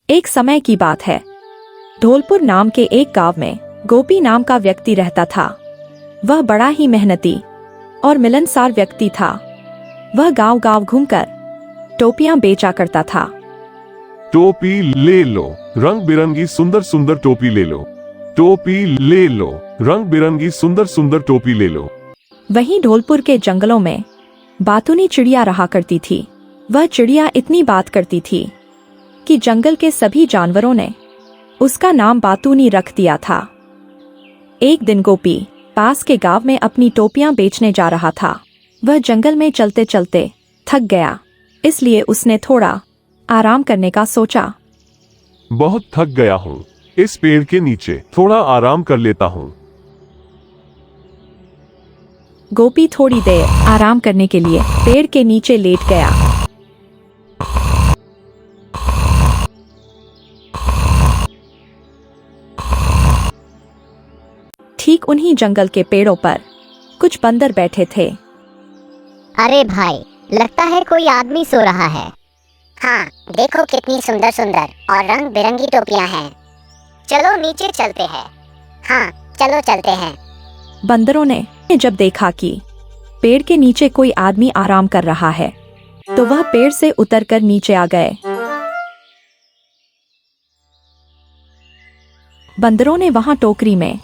एक समय की बात है। धौलपुर नाम के एक गांव में गोपी नाम का व्यक्ति रहता था। वह बड़ा ही मेहनती और मिलनसार व्यक्ति था। वह गांव-गांव घूमकर टोपियां बेचा करता था। टोपी ले लो, रंग बिरंगी सुंदर सुंदर टोपी ले लो। टोपी ले लो, रंग बिरंगी सुंदर सुंदर टोपी ले लो। वहीं धौलपुर के जंगलों में बातूनी चिड़िया रहा करती थी। वह चिड़िया इतनी बात करती थी कि जंगल के सभी जानवरों ने उसका नाम बातूनी रख दिया था। एक दिन गोपी पास के गांव में अपनी टोपियां बेचने जा रहा था। वह जंगल में चलते चलते थक गया, इसलिए उसने थोड़ा आराम करने का सोचा। बहुत थक गया हूँ, इस पेड़ के नीचे थोड़ा आराम कर लेता हूँ। गोपी थोड़ी देर आराम करने के लिए पेड़ के नीचे लेट गया। ठीक उन्हीं जंगल के पेड़ों पर कुछ बंदर बैठे थे। अरे भाई, लगता है कोई आदमी सो रहा है। हाँ, देखो कितनी सुंदर सुंदर और रंग बिरंगी टोपियां हैं। चलो नीचे चलते हैं। हाँ, चलो चलते हैं। बंदरों ने जब देखा कि पेड़ के नीचे कोई आदमी आराम कर रहा है, तो वह पेड़ से उतरकर नीचे आ गए। बंदरों ने वहां टोकरी में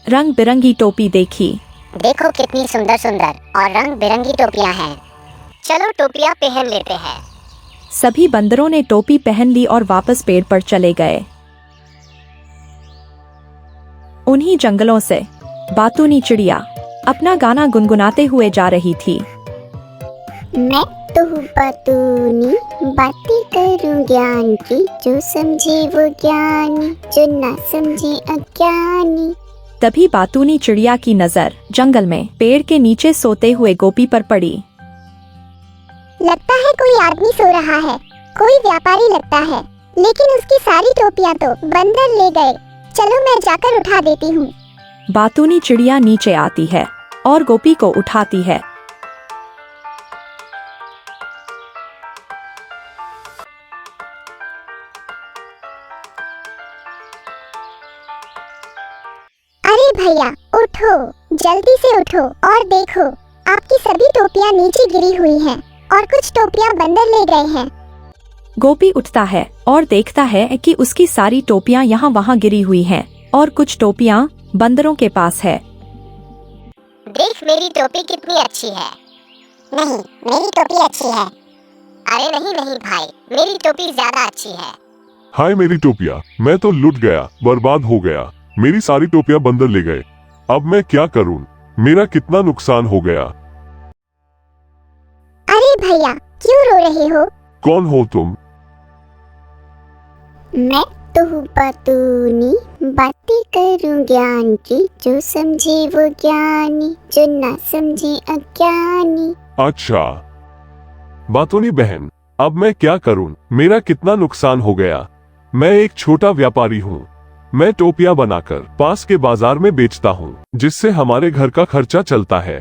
रंग बिरंगी टोपी देखी। देखो कितनी सुंदर सुंदर और रंग बिरंगी टोपियां हैं। चलो टोपियां पहन लेते हैं। सभी बंदरों ने टोपी पहन ली और वापस पेड़ पर चले गए। उन्हीं जंगलों से बातूनी चिड़िया अपना गाना गुनगुनाते हुए जा रही थी। मैं तो बातूनी बातें करूं ज्ञान की, जो समझे वो ज्ञानी, जो ना समझे अज्ञानी। तभी बातूनी चिड़िया की नजर जंगल में पेड़ के नीचे सोते हुए गोपी पर पड़ी। लगता है कोई आदमी सो रहा है, कोई व्यापारी लगता है, लेकिन उसकी सारी टोपियां तो बंदर ले गए। चलो मैं जाकर उठा देती हूँ। बातूनी चिड़िया नीचे आती है और गोपी को उठाती है। अरे भैया, उठो, जल्दी से उठो और देखो, आपकी सभी टोपियां नीचे गिरी हुई हैं और कुछ टोपियां बंदर ले गए हैं। गोपी उठता है और देखता है कि उसकी सारी टोपियां यहाँ वहाँ गिरी हुई हैं और कुछ टोपियां बंदरों के पास है। देख मेरी टोपी कितनी अच्छी है। नहीं, मेरी टोपी अच्छी है। अरे नहीं नहीं भाई, मेरी टोपी ज्यादा अच्छी है। हाय मेरी टोपियां, मैं तो लुट गया, बर्बाद हो गया। मेरी सारी टोपियां बंदर ले गए। अब मैं क्या करूं? मेरा कितना नुकसान हो गया। अरे भैया, क्यों रो रहे हो? कौन हो तुम? मैं तो बातूनी बातें करूं ज्ञान की, जो समझे वो ज्ञानी, जो ना समझे अज्ञानी। अच्छा, बातूनी बहन, अब मैं क्या करूं? मेरा कितना नुकसान हो गया। मैं एक छोटा व्यापारी हूँ। मैं टोपियां बनाकर पास के बाजार में बेचता हूँ, जिससे हमारे घर का खर्चा चलता है।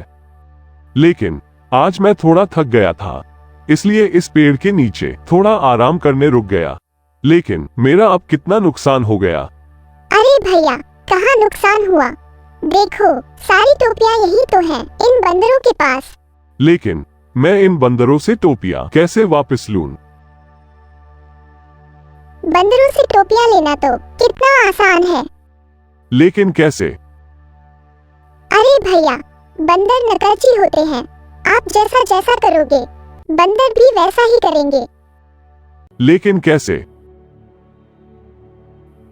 लेकिन आज मैं थोड़ा थक गया था, इसलिए इस पेड़ के नीचे थोड़ा आराम करने रुक गया। लेकिन मेरा अब कितना नुकसान हो गया। अरे भैया, कहाँ नुकसान हुआ? देखो, सारी टोपियां यही तो हैं, इन बंदरों के पास। लेकिन मैं इन बंदरों से टोपियां कैसे वापस लूं? बंदरों से टोपियां लेना तो कितना आसान है। लेकिन कैसे? अरे भैया, बंदर नकलची होते हैं। आप जैसा जैसा करोगे, बंदर भी वैसा ही करेंगे। लेकिन कैसे?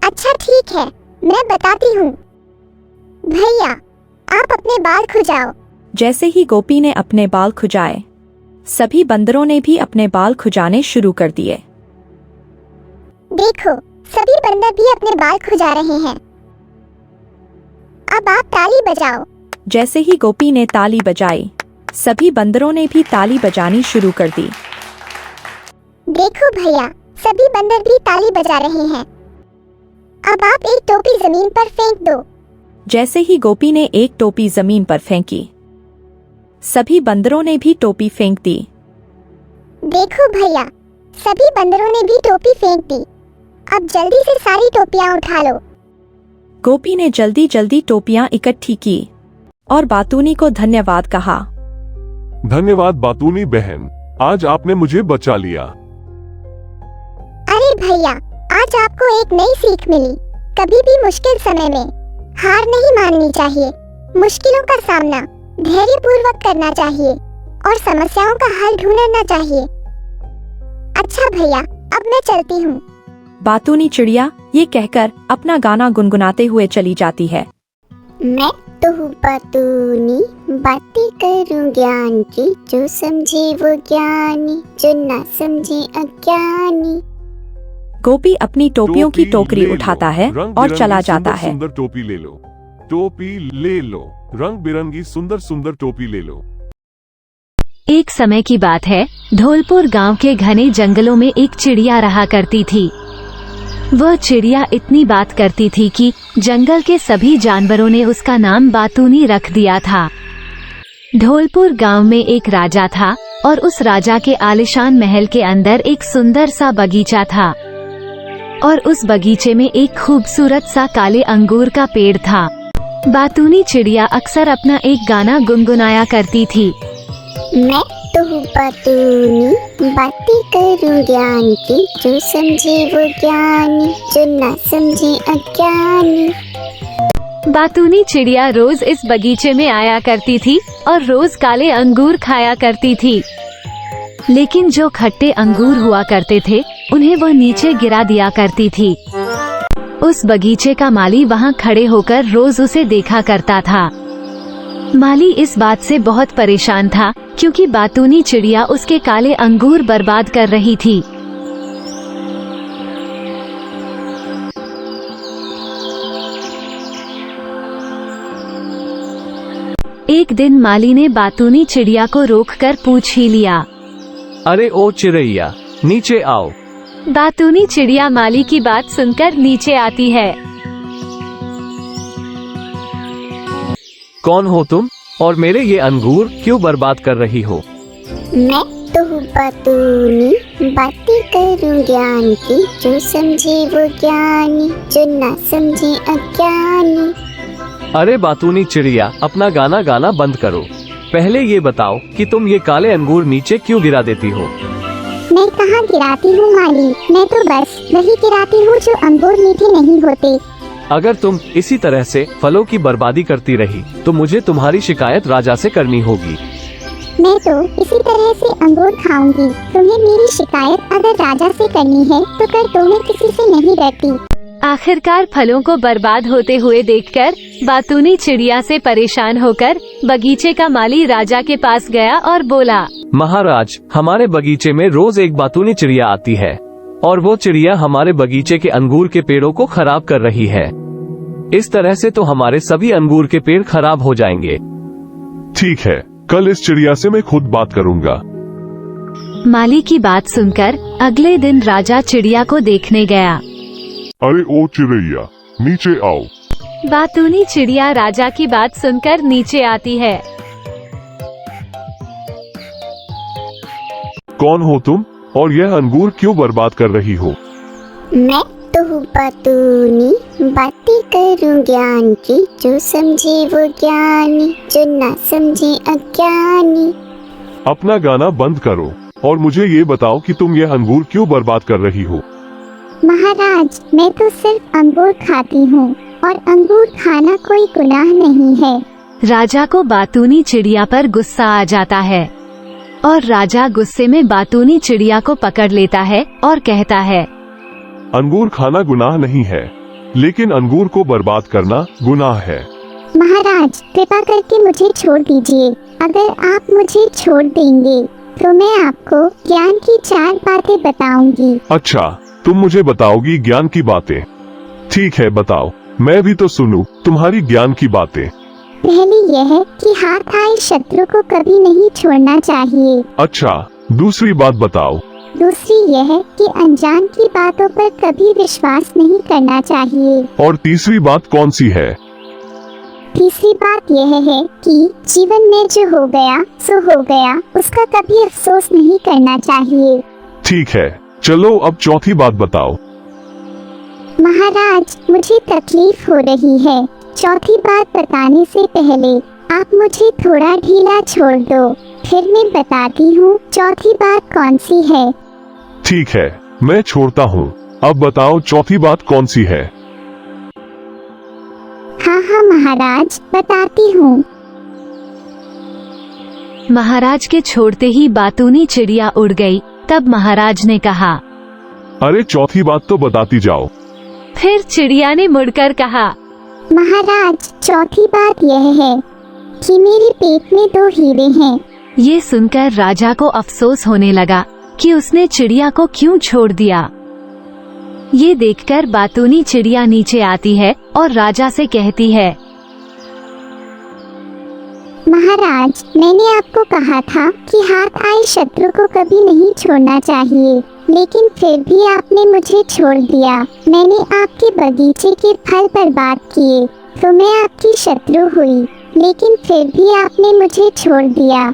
अच्छा ठीक है, मैं बताती हूँ। भैया, आप अपने बाल खुजाओ। जैसे ही गोपी ने अपने बाल खुजाए, सभी बंदरों ने भी अपने बाल खुजाने शुरू कर दिए। देखो, सभी बंदर भी अपने बाल खुजा रहे हैं। अब आप ताली बजाओ। जैसे ही गोपी ने ताली बजाई, सभी बंदरों ने भी ताली बजानी शुरू कर दी। देखो भैया, सभी बंदर भी ताली बजा रहे हैं। अब आप एक टोपी जमीन पर फेंक दो। जैसे ही गोपी ने एक टोपी जमीन पर फेंकी, सभी बंदरों ने भी टोपी फेंक दी। देखो भैया, सभी बंदरों ने भी टोपी फेंक दी। अब जल्दी से सारी टोपियां उठा लो। गोपी ने जल्दी जल्दी टोपियां इकट्ठी की और बातूनी को धन्यवाद कहा। धन्यवाद बातूनी बहन, आज आपने मुझे बचा लिया। अरे भैया, आज आपको एक नई सीख मिली। कभी भी मुश्किल समय में हार नहीं माननी चाहिए। मुश्किलों का सामना धैर्यपूर्वक करना चाहिए और समस्याओं का हल ढूंढना चाहिए। अच्छा भैया, अब मैं चलती हूँ। बातूनी चिड़िया ये कहकर अपना गाना गुनगुनाते हुए चली जाती है। मैं तो बातूनी, बातें करूं ज्ञान की, जो समझे वो ज्ञानी, जो ना समझे अज्ञानी। गोपी अपनी टोपियों की टोकरी ले लो, उठाता है रंग और बिरंगी चला जाता सुंदर है। सुंदर टोपी ले लो, टोपी ले लो, रंग बिरंगी सुंदर सुंदर टोपी ले लो। एक समय की बात है, धौलपुर गांव के घने जंगलों में एक चिड़िया रहा करती थी। वह चिड़िया इतनी बात करती थी कि जंगल के सभी जानवरों ने उसका नाम बातूनी रख दिया था। धौलपुर गांव में एक राजा था और उस राजा के आलीशान महल के अंदर एक सुंदर सा बगीचा था और उस बगीचे में एक खूबसूरत सा काले अंगूर का पेड़ था। बातूनी चिड़िया अक्सर अपना एक गाना गुनगुनाया करती थी। मैं तो बातूनी, बातें करूं ज्ञान की, जो समझे वो ज्ञानी, जो ना समझे अज्ञानी। बातूनी चिड़िया रोज इस बगीचे में आया करती थी और रोज काले अंगूर खाया करती थी, लेकिन जो खट्टे अंगूर हुआ करते थे उन्हें वो नीचे गिरा दिया करती थी। उस बगीचे का माली वहाँ खड़े होकर रोज उसे देखा करता था। माली इस बात से बहुत परेशान था क्योंकि बातूनी चिड़िया उसके काले अंगूर बर्बाद कर रही थी। एक दिन माली ने बातूनी चिड़िया को रोककर पूछ ही लिया। अरे ओ चिड़ैया, नीचे आओ। बातूनी चिड़िया माली की बात सुनकर नीचे आती है। कौन हो तुम और मेरे ये अंगूर क्यों बर्बाद कर रही हो? मैं तो बातूनी, बातें करूं ज्ञान की, जो समझे वो ज्ञानी, जो ना समझे अज्ञानी। अरे बातूनी चिड़िया, अपना गाना गाना बंद करो। पहले ये बताओ कि तुम ये काले अंगूर नीचे क्यों गिरा देती हो? मैं कहाँ गिराती हूँ माली, मैं तो बस वही गिराती हूँ जो अंगूर मीठे नहीं होते। अगर तुम इसी तरह से फलों की बर्बादी करती रही तो मुझे तुम्हारी शिकायत राजा से करनी होगी। मैं तो इसी तरह से अंगूर खाऊंगी। तुम्हें मेरी शिकायत अगर राजा से करनी है तो कर दो, मैं किसी से नहीं डरती। आखिरकार फलों को बर्बाद होते हुए देखकर बातूनी चिड़िया से परेशान होकर बगीचे का माली राजा के पास गया और बोला, महाराज, हमारे बगीचे में रोज एक बातूनी चिड़िया आती है और वो चिड़िया हमारे बगीचे के अंगूर के पेड़ों को खराब कर रही है। इस तरह से तो हमारे सभी अंगूर के पेड़ खराब हो जाएंगे। ठीक है, कल इस चिड़िया से मैं खुद बात करूंगा। माली की बात सुनकर अगले दिन राजा चिड़िया को देखने गया। अरे ओ चिड़ैया, नीचे आओ। बातूनी चिड़िया राजा की बात सुनकर नीचे आती है। कौन हो तुम और यह अंगूर क्यों बर्बाद कर रही हो? मैं तो बातूनी, बातें करूं ज्ञान की, जो समझे वो ज्ञानी, जो ना समझे अज्ञानी। अपना गाना बंद करो और मुझे ये बताओ कि तुम यह अंगूर क्यों बर्बाद कर रही हो? महाराज, मैं तो सिर्फ अंगूर खाती हूँ और अंगूर खाना कोई गुनाह नहीं है। राजा को बातूनी चिड़िया पर गुस्सा आ जाता है और राजा गुस्से में बातूनी चिड़िया को पकड़ लेता है और कहता है, अंगूर खाना गुनाह नहीं है, लेकिन अंगूर को बर्बाद करना गुनाह है। महाराज, कृपा करके मुझे छोड़ दीजिए। अगर आप मुझे छोड़ देंगे तो मैं आपको ज्ञान की 4 बातें बताऊंगी। अच्छा, तुम मुझे बताओगी ज्ञान की बातें? ठीक है, बताओ, मैं भी तो सुनूं तुम्हारी ज्ञान की बातें। पहली यह है कि हाथ आए शत्रु को कभी नहीं छोड़ना चाहिए। अच्छा, दूसरी बात बताओ। दूसरी यह है कि अनजान की बातों पर कभी विश्वास नहीं करना चाहिए। और तीसरी बात कौन सी है? तीसरी बात यह है कि जीवन में जो हो गया सो हो गया, उसका कभी अफसोस नहीं करना चाहिए। ठीक है, चलो अब चौथी बात बताओ। महाराज, मुझे तकलीफ हो रही है। चौथी बात बताने से पहले आप मुझे थोड़ा ढीला छोड़ दो, फिर मैं बताती हूँ चौथी बात कौन सी है। ठीक है, मैं छोड़ता हूँ। अब बताओ चौथी बात कौन सी है। हाँ महाराज, बताती हूँ। महाराज के छोड़ते ही बातूनी चिड़िया उड़ गई। तब महाराज ने कहा, अरे चौथी बात तो बताती जाओ। फिर चिड़िया ने मुड़कर कहा, महाराज, चौथी बात यह है कि मेरे पेट में 2 हीरे हैं। ये सुनकर राजा को अफसोस होने लगा कि उसने चिड़िया को क्यों छोड़ दिया। ये देखकर बातूनी चिड़िया नीचे आती है और राजा से कहती है, महाराज, मैंने आपको कहा था कि हाथ आए शत्रु को कभी नहीं छोड़ना चाहिए, लेकिन फिर भी आपने मुझे छोड़ दिया। मैंने आपके बगीचे के फल बर्बाद किए तो मैं आपकी शत्रु हुई, लेकिन फिर भी आपने मुझे छोड़ दिया।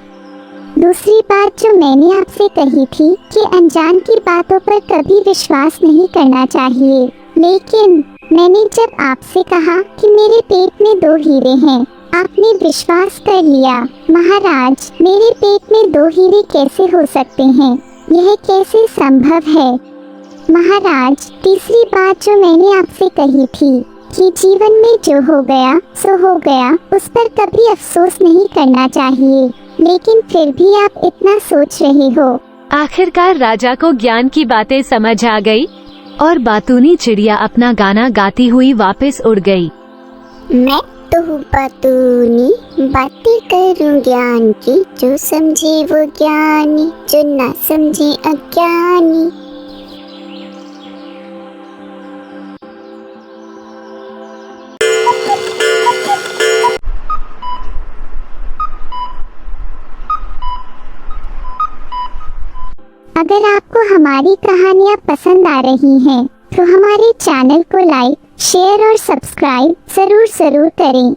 दूसरी बात जो मैंने आपसे कही थी कि अनजान की बातों पर कभी विश्वास नहीं करना चाहिए, लेकिन मैंने जब आपसे कहा कि मेरे पेट में 2 हीरे हैं, आपने विश्वास कर लिया। महाराज, मेरे पेट में 2 हीरे कैसे हो सकते हैं? यह कैसे संभव है? महाराज, तीसरी बात जो मैंने आपसे कही थी कि जीवन में जो हो गया सो हो गया, उस पर कभी अफसोस नहीं करना चाहिए, लेकिन फिर भी आप इतना सोच रहे हो। आखिरकार राजा को ज्ञान की बातें समझ आ गई और बातूनी चिड़िया अपना गाना गाती हुई वापस उड़ गई। मैं तो बातूनी बातें करूं ज्ञान की, जो समझे वो ज्ञानी, जो ना समझे अज्ञानी। अगर आपको हमारी कहानियाँ पसंद आ रही हैं, तो हमारे चैनल को लाइक, शेयर और सब्सक्राइब जरूर करें।